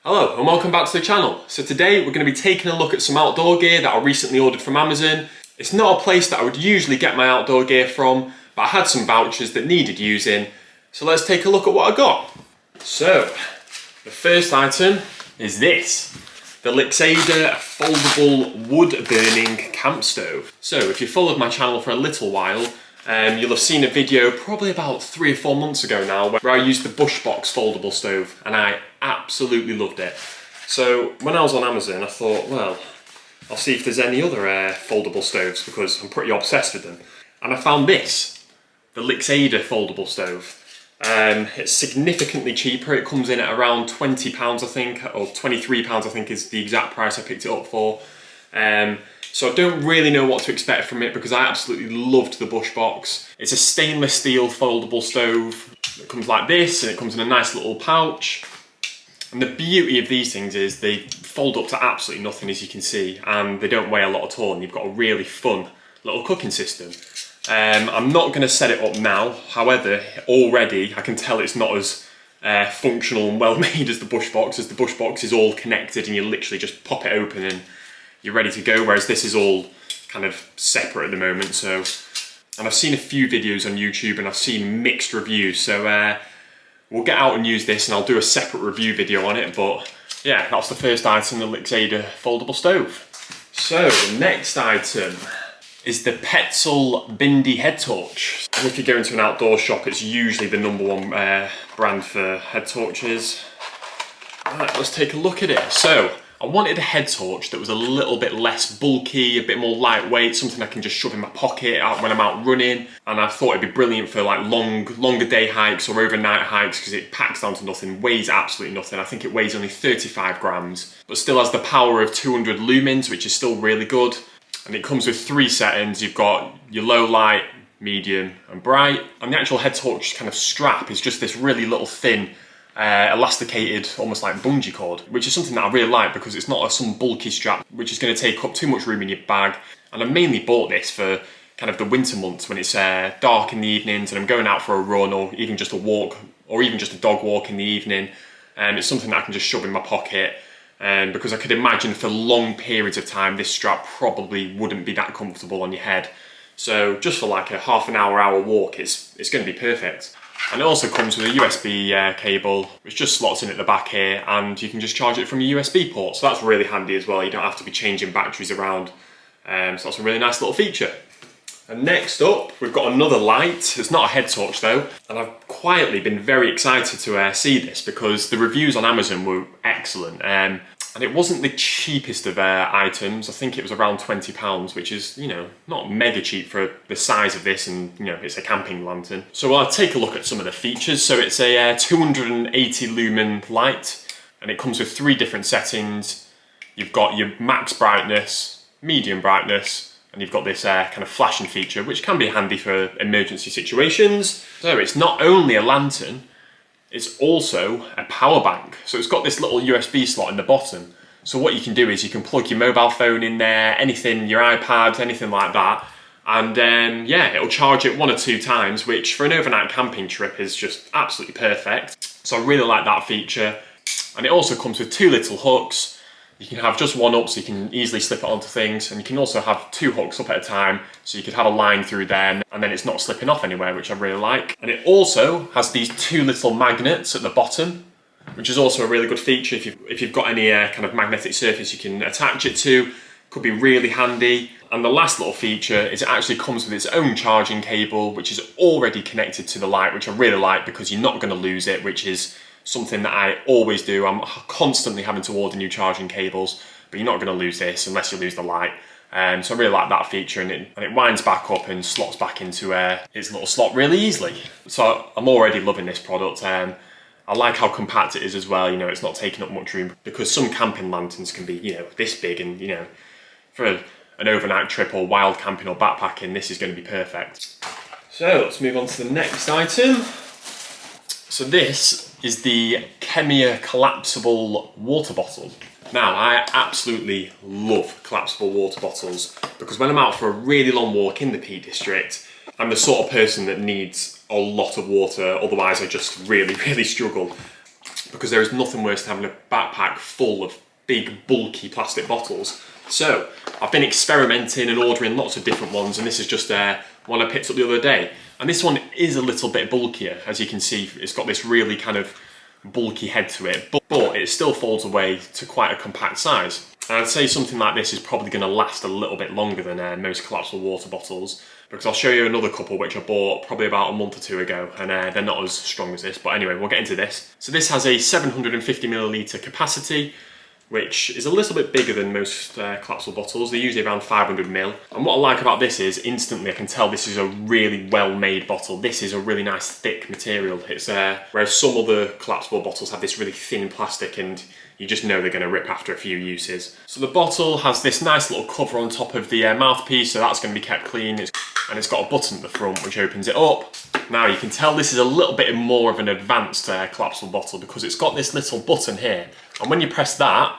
Hello and welcome back to the channel. So today we're going to be taking a look at some outdoor gear that I recently ordered from Amazon. It's not a place that I would usually get my outdoor gear from, but I had some vouchers that needed using. So let's take a look at what I got. So the first item is this, the Luxaida foldable wood burning camp stove. So if you followed my channel for a little while, you'll have seen a video probably about 3 or 4 months ago now where I used the Bushbox foldable stove and I absolutely loved it. So when I was on Amazon I thought, well, I'll see if there's any other foldable stoves because I'm pretty obsessed with them. And I found this, the Luxaida foldable stove. It's significantly cheaper. It comes in at around £20 I think, or £23 I think is the exact price I picked it up for. So I don't really know what to expect from it because I absolutely loved the Bushbox. It's a stainless steel foldable stove. It comes like this and it comes in a nice little pouch. And the beauty of these things is they fold up to absolutely nothing, as you can see, and they don't weigh a lot at all, and you've got a really fun little cooking system. I'm not going to set it up now, however, already I can tell it's not as functional and well made as the Bushbox, as the Bushbox is all connected and you literally just pop it open and you're ready to go, whereas this is all kind of separate at the moment. So, and I've seen a few videos on YouTube and I've seen mixed reviews, so we'll get out and use this and I'll do a separate review video on it. But yeah, that's the first item, the Luxaida foldable stove. So the next item is the Petzl Bindi head torch. And if you go into an outdoor shop, it's usually the #1 brand for head torches. Right, let's take a look at it. So I wanted a head torch that was a little bit less bulky, a bit more lightweight, something I can just shove in my pocket out when I'm out running. And I thought it'd be brilliant for like longer day hikes or overnight hikes because it packs down to nothing, weighs absolutely nothing. I think it weighs only 35 grams, but still has the power of 200 lumens, which is still really good. And it comes with 3 settings. You've got your low light, medium and bright. And the actual head torch kind of strap is just this really little thin elasticated, almost like bungee cord, which is something that I really like because it's not some bulky strap which is going to take up too much room in your bag. And I mainly bought this for kind of the winter months when it's dark in the evenings and I'm going out for a run or even just a walk or even just a dog walk in the evening. And it's something that I can just shove in my pocket, because I could imagine for long periods of time this strap probably wouldn't be that comfortable on your head. So just for like a half an hour walk, it's going to be perfect. And it also comes with a USB cable, which just slots in at the back here, and you can just charge it from your USB port. So that's really handy as well. You don't have to be changing batteries around. So that's a really nice little feature. And next up, we've got another light. It's not a head torch though. And I've quietly been very excited to see this because the reviews on Amazon were excellent. And it wasn't the cheapest of items. I think it was around £20, which is, you know, not mega cheap for the size of this, and, you know, it's a camping lantern. So I'll take a look at some of the features. So it's a 280 lumen light, and it comes with 3 different settings. You've got your max brightness, medium brightness, and you've got this kind of flashing feature, which can be handy for emergency situations. So it's not only a lantern, it's also a power bank. So it's got this little USB slot in the bottom. So what you can do is you can plug your mobile phone in there, anything, your iPad, anything like that. And yeah, it'll charge it 1 or 2 times, which for an overnight camping trip is just absolutely perfect. So I really like that feature. And it also comes with 2 little hooks. You can have just one up so you can easily slip it onto things, and you can also have 2 hooks up at a time so you could have a line through there and then it's not slipping off anywhere, which I really like. And it also has these 2 little magnets at the bottom, which is also a really good feature. If you've got any kind of magnetic surface you can attach it to, could be really handy. And the last little feature is it actually comes with its own charging cable, which is already connected to the light, which I really like because you're not going to lose it, which is something that I always do. I'm constantly having to order new charging cables, but you're not going to lose this unless you lose the light. So I really like that feature, and it winds back up and slots back into its little slot really easily. So I'm already loving this product. I like how compact it is as well. You know, it's not taking up much room because some camping lanterns can be, you know, this big, and, you know, for an overnight trip or wild camping or backpacking, this is going to be perfect. So let's move on to the next item. So this is the Chemia collapsible water bottle. Now, I absolutely love collapsible water bottles because when I'm out for a really long walk in the Peak District, I'm the sort of person that needs a lot of water, otherwise I just really struggle. because there is nothing worse than having a backpack full of big bulky plastic bottles. So I've been experimenting and ordering lots of different ones, and this is just one I picked up the other day. And this one is a little bit bulkier, as you can see. It's got this really kind of bulky head to it, but it still folds away to quite a compact size. And I'd say something like this is probably going to last a little bit longer than most collapsible water bottles, because I'll show you another couple which I bought probably about a month or two ago, and they're not as strong as this. But anyway, we'll get into this. So this has a 750 milliliter capacity, which is a little bit bigger than most collapsible bottles. They're usually around 500 ml. And what I like about this is instantly I can tell this is a really well-made bottle. This is a really nice thick material. It's whereas some other collapsible bottles have this really thin plastic, and you just know they're going to rip after a few uses. So the bottle has this nice little cover on top of the mouthpiece, so that's going to be kept clean. And it's got a button at the front which opens it up. Now you can tell this is a little bit more of an advanced collapsible bottle, because it's got this little button here. And when you press that,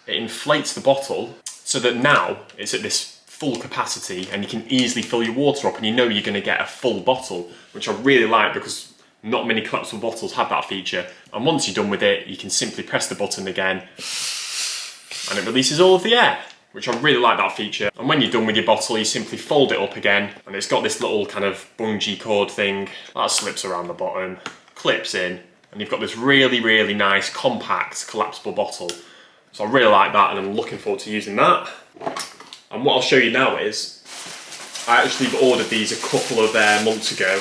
it inflates the bottle so that now it's at this full capacity and you can easily fill your water up, and you know you're going to get a full bottle, which I really like because not many collapsible bottles have that feature. And once you're done with it, you can simply press the button again and it releases all of the air, which I really like that feature. And when you're done with your bottle, you simply fold it up again, and it's got this little kind of bungee cord thing that slips around the bottom, clips in, and you've got this really, really nice, compact, collapsible bottle. So I really like that, and I'm looking forward to using that. And what I'll show you now is, I actually ordered these a couple of months ago,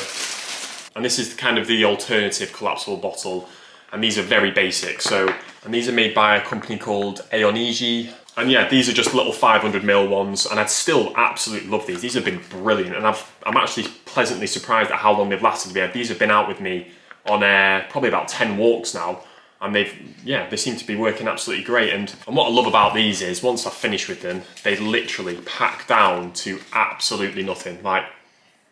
and this is kind of the alternative collapsible bottle, and these are very basic. And these are made by a company called Aoniji. And yeah, these are just little 500 ml ones, and I'd still absolutely love these. These have been brilliant, and I'm actually pleasantly surprised at how long they've lasted me. These have been out with me on probably about 10 walks now, and they seem to be working absolutely great. And what I love about these is once I've finished with them, they literally pack down to absolutely nothing. Like,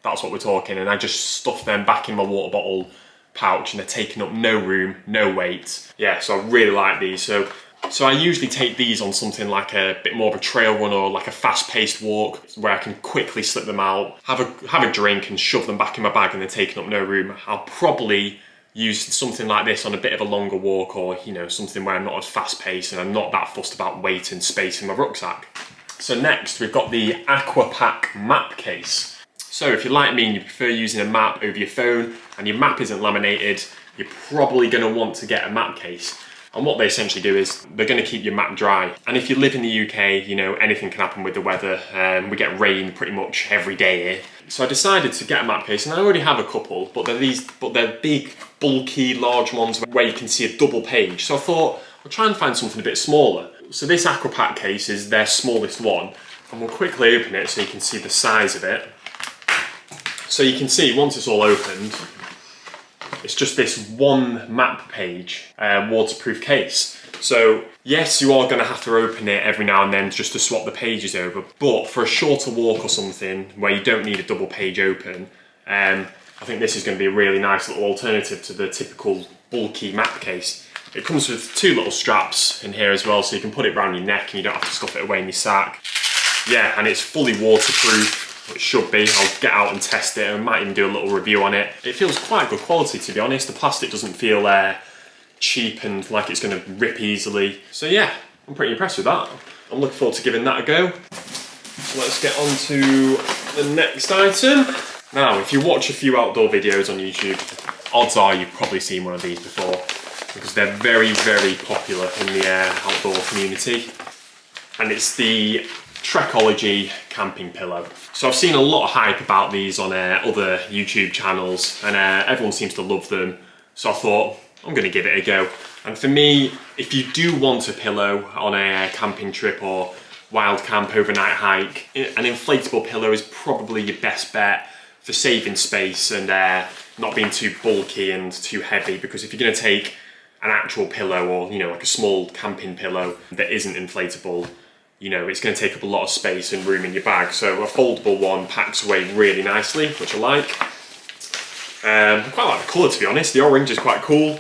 that's what we're talking, and I just stuff them back in my water bottle pouch, and they're taking up no room, no weight. Yeah, so I really like these. So I usually take these on something like a bit more of a trail run or like a fast-paced walk, where I can quickly slip them out, have a drink and shove them back in my bag, and they're taking up no room. I'll probably use something like this on a bit of a longer walk, or something where I'm not as fast-paced and I'm not that fussed about weight and space in my rucksack. So next we've got the Aqua Pack map case. So if you're like me and you prefer using a map over your phone and your map isn't laminated, you're probably going to want to get a map case. And what they essentially do is they're going to keep your map dry. And if you live in the UK, anything can happen with the weather. We get rain pretty much every day here. So I decided to get a map case, and I already have a couple, but they're big, bulky, large ones where you can see a double page. So I thought I'll try and find something a bit smaller. So this Aqua Pack case is their smallest one, and we'll quickly open it so you can see the size of it. So you can see once it's all opened, it's just this one map page waterproof case. So yes, you are going to have to open it every now and then just to swap the pages over, but for a shorter walk or something where you don't need a double page open, I think this is going to be a really nice little alternative to the typical bulky map case. It comes with two little straps in here as well, so you can put it around your neck and you don't have to stuff it away in your sack. Yeah, and it's fully waterproof. It should be. I'll get out and test it, and I might even do a little review on it. It feels quite good quality, to be honest. The plastic doesn't feel cheap and like it's going to rip easily. So yeah, I'm pretty impressed with that. I'm looking forward to giving that a go. So let's get on to the next item. Now, if you watch a few outdoor videos on YouTube, odds are you've probably seen one of these before, because they're very, very popular in the outdoor community. And it's the Trekology camping pillow. So I've seen a lot of hype about these on other YouTube channels, and everyone seems to love them. So I thought, I'm going to give it a go. And for me, if you do want a pillow on a camping trip or wild camp overnight hike, an inflatable pillow is probably your best bet for saving space and not being too bulky and too heavy. Because if you're going to take an actual pillow or like a small camping pillow that isn't inflatable, it's going to take up a lot of space and room in your bag. So a foldable one packs away really nicely, which I like. I quite like the colour, to be honest. The orange is quite cool.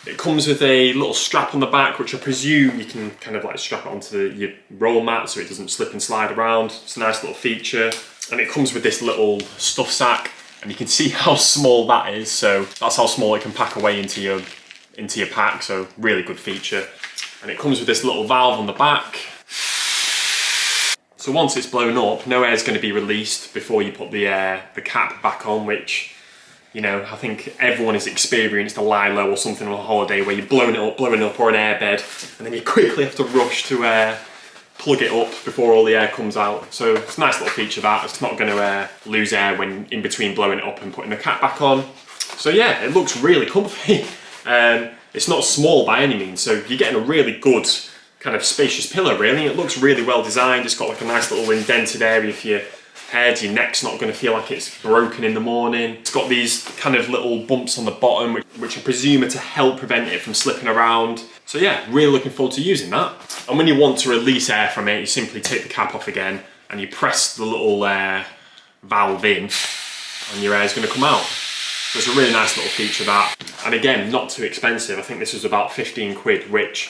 It comes with a little strap on the back, which I presume you can kind of like strap it onto your roll mat so it doesn't slip and slide around. It's a nice little feature. And it comes with this little stuff sack, and you can see how small that is. So that's how small it can pack away into your pack. So really good feature. And it comes with this little valve on the back. So once it's blown up, no air is going to be released before you put the cap back on, which, you know, I think everyone has experienced a lie-low or something on a holiday where you're blowing it up, or an airbed, and then you quickly have to rush to plug it up before all the air comes out. So it's a nice little feature that. It's not going to lose air when in between blowing it up and putting the cap back on. So yeah, it looks really comfy. It's not small by any means, so you're getting a really good kind of spacious pillow really. It looks really well designed. It's got like a nice little indented area for your head. Your neck's not going to feel like it's broken in the morning. It's got these kind of little bumps on the bottom which I presume are to help prevent it from slipping around. So yeah, really looking forward to using that. And when you want to release air from it, you simply take the cap off again and you press the little valve in and your air is going to come out. So it's a really nice little feature that. And again, not too expensive. I think this was about 15 quid, which,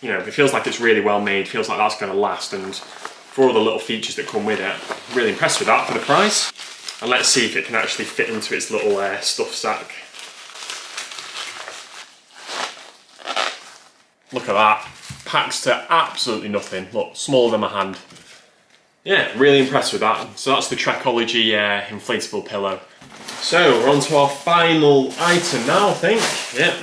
you know, it feels like it's really well made, feels like that's going to last, and for all the little features that come with it, I'm really impressed with that for the price. And let's see if it can actually fit into its little stuff sack. Look at that, packs to absolutely nothing. Look, smaller than my hand. Yeah, really impressed with that. So that's the Trekology inflatable pillow. So we're on to our final item now, I think. Yeah.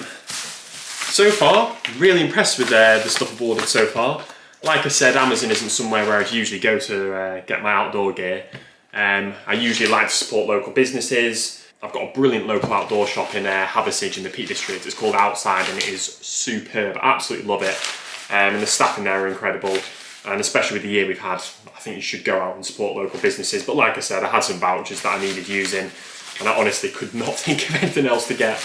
So far, really impressed with the stuff I've ordered so far. Like I said, Amazon isn't somewhere where I'd usually go to get my outdoor gear. I usually like to support local businesses. I've got a brilliant local outdoor shop in Hathersage in the Peak District. It's called Outside and it is superb. I absolutely love it. And the staff in there are incredible. And especially with the year we've had, I think you should go out and support local businesses. But like I said, I had some vouchers that I needed using and I honestly could not think of anything else to get.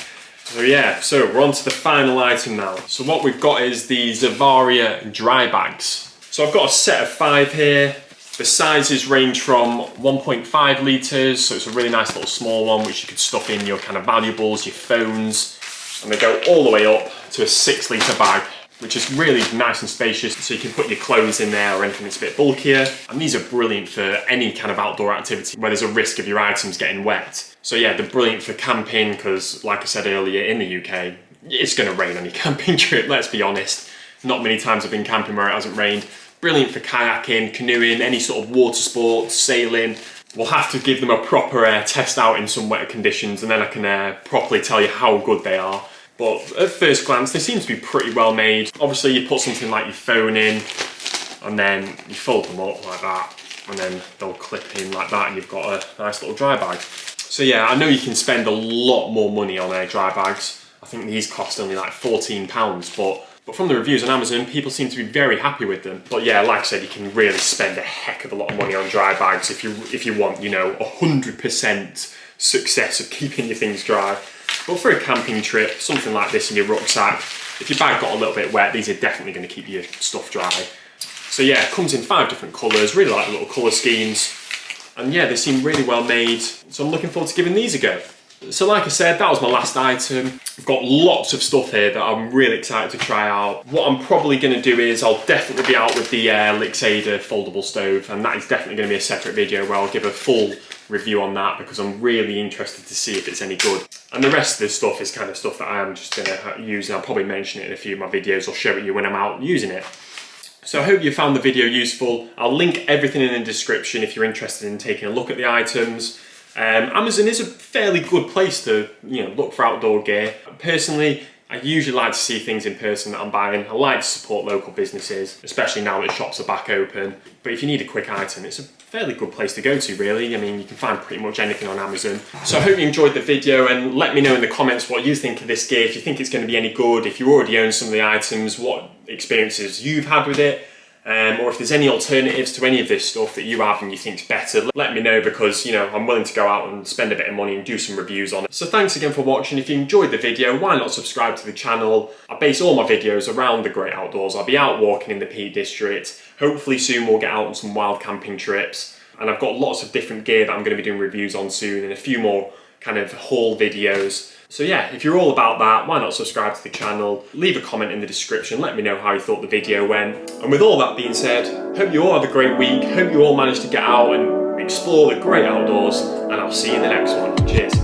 So yeah, so we're on to the final item now. So what we've got is the Zavaria dry bags. So I've got a set of 5 here. The sizes range from 1.5 litres, so it's a really nice little small one which you could stuff in your kind of valuables, your phones, and they go all the way up to a 6 litre bag, which is really nice and spacious, so you can put your clothes in there or anything that's a bit bulkier. And these are brilliant for any kind of outdoor activity where there's a risk of your items getting wet. So yeah, they're brilliant for camping because, like I said earlier, in the UK, it's going to rain on your camping trip, let's be honest. Not many times I've been camping where it hasn't rained. Brilliant for kayaking, canoeing, any sort of water sports, sailing. We'll have to give them a proper test out in some wetter conditions and then I can properly tell you how good they are. But at first glance, they seem to be pretty well made. Obviously, you put something like your phone in and then you fold them up like that and then they'll clip in like that and you've got a nice little dry bag. So yeah, I know you can spend a lot more money on dry bags. I think these cost only like £14, but from the reviews on Amazon, people seem to be very happy with them. But yeah, like I said, you can really spend a heck of a lot of money on dry bags if you want, you know, 100% success of keeping your things dry. But for a camping trip, something like this in your rucksack, if your bag got a little bit wet, these are definitely going to keep your stuff dry. So yeah, it comes in 5 different colours, really like the little colour schemes. And yeah, they seem really well made, so I'm looking forward to giving these a go. So like I said, that was my last item. I've got lots of stuff here that I'm really excited to try out. What I'm probably going to do is I'll definitely be out with the Luxaida foldable stove, and that is definitely going to be a separate video where I'll give a full review on that because I'm really interested to see if it's any good. And the rest of this stuff is kind of stuff that I am just going to use, and I'll probably mention it in a few of my videos or show it you when I'm out using it. So I hope you found the video useful. I'll link everything in the description if you're interested in taking a look at the items. Amazon is a fairly good place to, you know, look for outdoor gear. Personally, I usually like to see things in person that I'm buying. I like to support local businesses, especially now that shops are back open. But if you need a quick item, it's a fairly good place to go to, really. I mean, you can find pretty much anything on Amazon. So I hope you enjoyed the video, and let me know in the comments what you think of this gear, if you think it's going to be any good, if you already own some of the items, what experiences you've had with it. Or if there's any alternatives to any of this stuff that you have and you think's better, let me know, because, you know, I'm willing to go out and spend a bit of money and do some reviews on it. So thanks again for watching. If you enjoyed the video, why not subscribe to the channel? I base all my videos around the great outdoors. I'll be out walking in the Peak District. Hopefully soon we'll get out on some wild camping trips. And I've got lots of different gear that I'm going to be doing reviews on soon, and a few more kind of haul videos. So yeah, if you're all about that, why not subscribe to the channel? Leave a comment in the description, let me know how you thought the video went. And with all that being said, hope you all have a great week, hope you all manage to get out and explore the great outdoors, and I'll see you in the next one. Cheers.